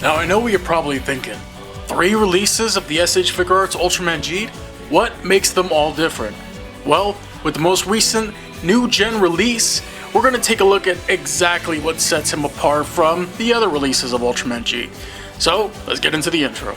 Now I know what you're probably thinking. 3 releases of the SH Figuarts Ultraman Jade? What makes them all different? Well, with the most recent new gen release, we're going to take a look at exactly what sets him apart from the other releases of Ultraman Jade. So, let's get into the intro.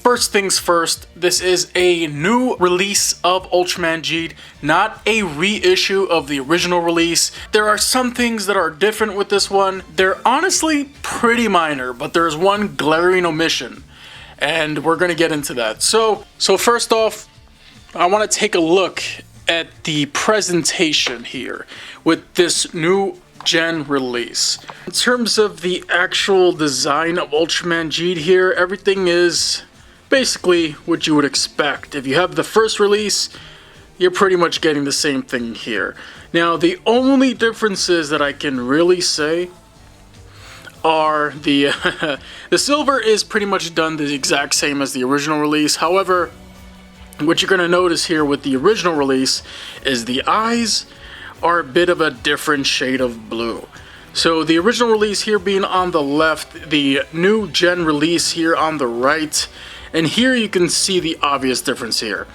First things first, this is a new release of Ultraman Jade, not a reissue of the original release. There are some things that are different with this one. They're honestly pretty minor, but there's one glaring omission, and we're going to get into that. So first off, I want to take a look at the presentation here with this new gen release. In terms of the actual design of Ultraman Jade here, everything is basically what you would expect. If you have the first release, you're pretty much getting the same thing here. Now, the only differences that I can really say are the silver is pretty much done the exact same as the original release. However, what you're going to notice here with the original release is the eyes are a bit of a different shade of blue. So the original release here being on the left, the new gen release here on the right. And here you can see the obvious difference here.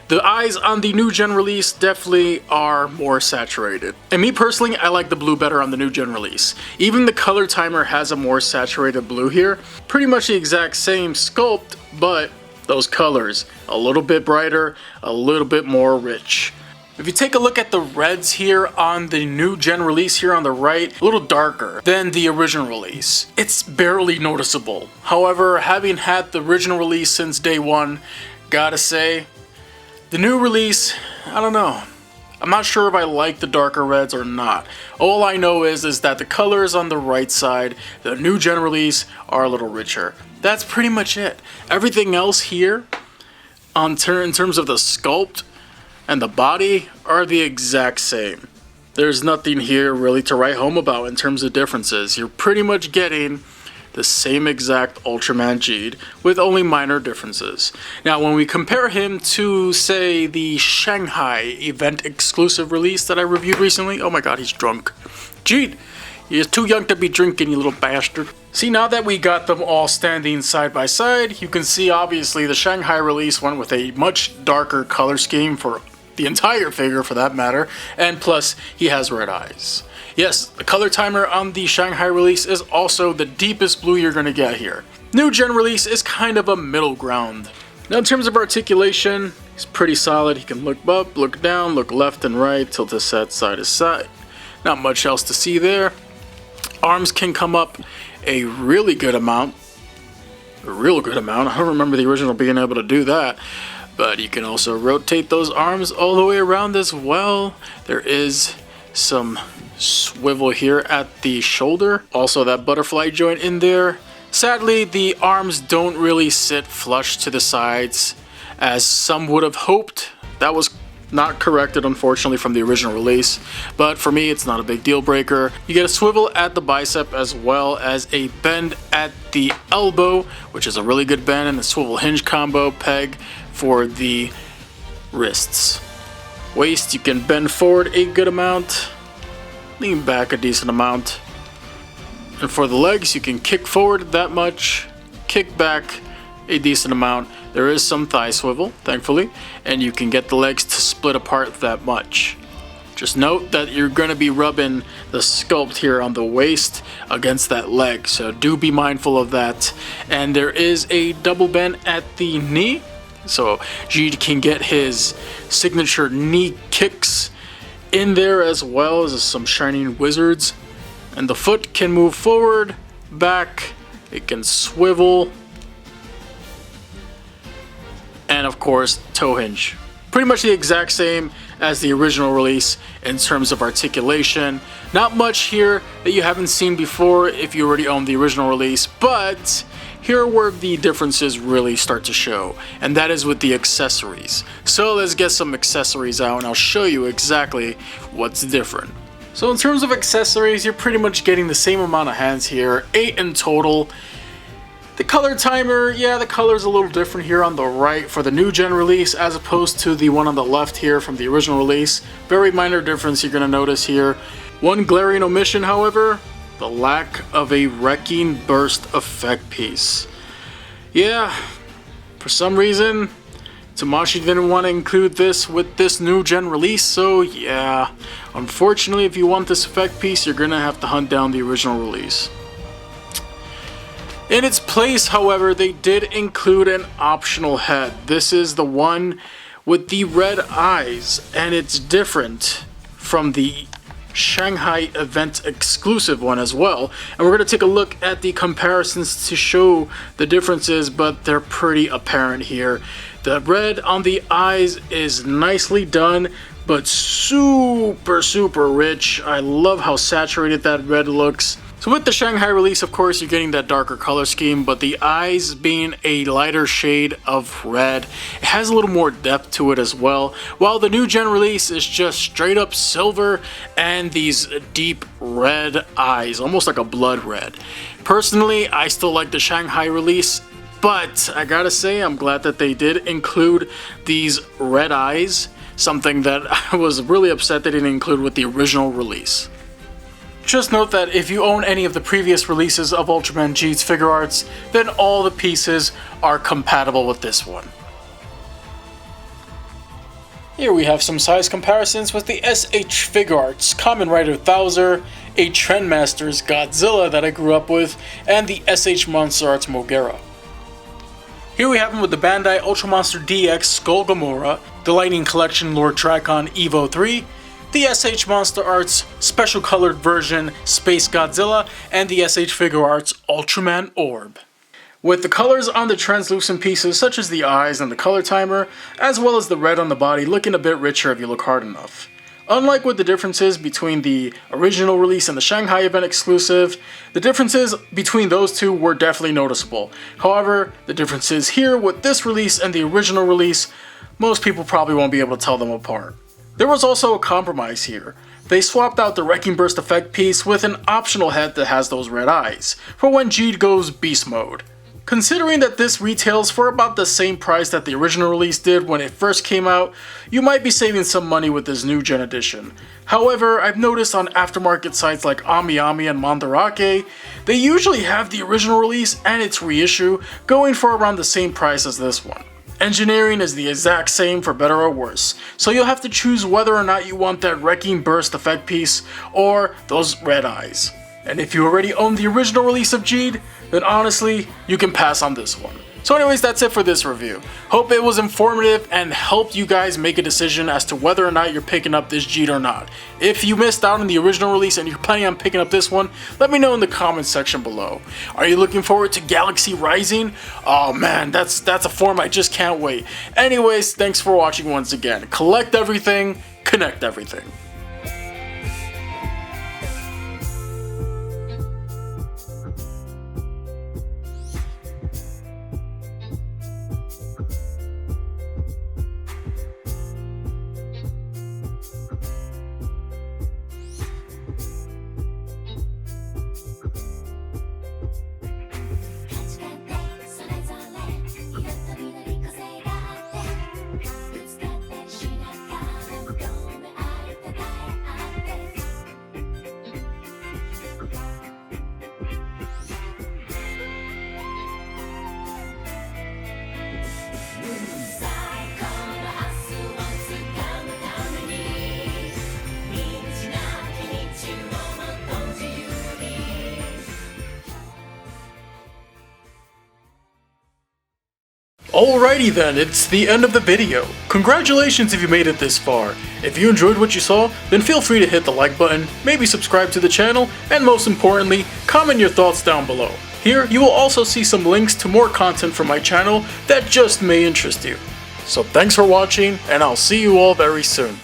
The eyes on the new gen release definitely are more saturated. And me personally, I like the blue better on the new gen release. Even the color timer has a more saturated blue here. Pretty much the exact same sculpt, but those colors a little bit brighter, a little bit more rich. If you take a look at the reds here on the new gen release here on the right, a little darker than the original release. It's barely noticeable. However, having had the original release since day one, gotta say, the new release, I don't know. I'm not sure if I like the darker reds or not. All I know is that the colors on the right side, the new gen release, are a little richer. That's pretty much it. Everything else here, in terms of the sculpt and the body, are the exact same. There's nothing here really to write home about in terms of differences. You're pretty much getting the same exact Ultraman Jade with only minor differences. Now, when we compare him to, say, the Shanghai event exclusive release that I reviewed recently, oh my god, he's drunk. Jade, you're too young to be drinking, you little bastard. See, now that we got them all standing side by side, you can see obviously the Shanghai release went with a much darker color scheme for the entire figure for that matter, and plus he has red eyes. Yes, the color timer on the Shanghai release is also the deepest blue you're going to get here. New gen release is kind of a middle ground. Now in terms of articulation, he's pretty solid. He can look up, look down, look left and right, tilt his head side to side. Not much else to see there. Arms can come up a really good amount. A real good amount. I don't remember the original being able to do that. But you can also rotate those arms all the way around as well. There is some swivel here at the shoulder. Also that butterfly joint in there. Sadly, the arms don't really sit flush to the sides as some would have hoped. That was not corrected, unfortunately, from the original release. But for me, it's not a big deal breaker. You get a swivel at the bicep as well as a bend at the elbow, which is a really good bend, and a swivel hinge combo peg for the wrists. Waist, you can bend forward a good amount, lean back a decent amount. And for the legs, you can kick forward that much, kick back a decent amount. There is some thigh swivel, thankfully, and you can get the legs to split apart that much. Just note that you're going to be rubbing the sculpt here on the waist against that leg, so do be mindful of that. And there is a double bend at the knee, so Jade can get his signature knee kicks in there as well as some shining wizards. And the foot can move forward, back, it can swivel, and of course toe hinge. Pretty much the exact same as the original release in terms of articulation. Not much here that you haven't seen before if you already own the original release, but here are where the differences really start to show, and that is with the accessories. So let's get some accessories out and I'll show you exactly what's different. So in terms of accessories, you're pretty much getting the same amount of hands here, 8 in total. The color timer, yeah, the color's a little different here on the right for the new gen release as opposed to the one on the left here from the original release. Very minor difference you're gonna notice here. One glaring omission, however, the lack of a wrecking burst effect piece. Yeah, for some reason, Tamashii didn't want to include this with this new gen release, so yeah. Unfortunately, if you want this effect piece, you're gonna have to hunt down the original release. In its place, however, they did include an optional head. This is the one with the red eyes, and it's different from the Shanghai event exclusive one as well. And we're going to take a look at the comparisons to show the differences, but they're pretty apparent here. The red on the eyes is nicely done, but super rich. I love how saturated that red looks. So with the Shanghai release, of course, you're getting that darker color scheme, but the eyes being a lighter shade of red, it has a little more depth to it as well, while the new gen release is just straight up silver and these deep red eyes, almost like a blood red. Personally, I still like the Shanghai release, but I gotta say, I'm glad that they did include these red eyes, something that I was really upset they didn't include with the original release. Just note that if you own any of the previous releases of Ultraman Geed's Figuarts, then all the pieces are compatible with this one. Here we have some size comparisons with the SH Figuarts Kamen Rider Thouser, a Trendmasters Godzilla that I grew up with, and the SH Monster Arts Mogera. Here we have them with the Bandai Ultra Monster DX Skull Gamora, the Lightning Collection Lord Tricon Evo 3, the SH Monster Arts Special Colored Version Space Godzilla, and the SH Figuarts Ultraman Orb. With the colors on the translucent pieces such as the eyes and the color timer, as well as the red on the body looking a bit richer if you look hard enough. Unlike with the differences between the original release and the Shanghai event exclusive, the differences between those two were definitely noticeable. However, the differences here with this release and the original release, most people probably won't be able to tell them apart. There was also a compromise here. They swapped out the Wrecking Burst effect piece with an optional head that has those red eyes, for when Geed goes beast mode. Considering that this retails for about the same price that the original release did when it first came out, you might be saving some money with this new gen edition. However, I've noticed on aftermarket sites like AmiAmi and Mandarake, they usually have the original release and its reissue going for around the same price as this one. Engineering is the exact same for better or worse, so you'll have to choose whether or not you want that Wrecking Burst effect piece or those red eyes. And if you already own the original release of Geed, then honestly, you can pass on this one. So anyways, that's it for this review. Hope it was informative and helped you guys make a decision as to whether or not you're picking up this Geed or not. If you missed out on the original release and you're planning on picking up this one, let me know in the comments section below. Are you looking forward to Galaxy Rising? Oh man, that's a form I just can't wait. Anyways, thanks for watching once again. Collect everything, connect everything. Alrighty then, it's the end of the video. Congratulations if you made it this far. If you enjoyed what you saw, then feel free to hit the like button, maybe subscribe to the channel, and most importantly, comment your thoughts down below. Here, you will also see some links to more content from my channel that just may interest you. So thanks for watching, and I'll see you all very soon.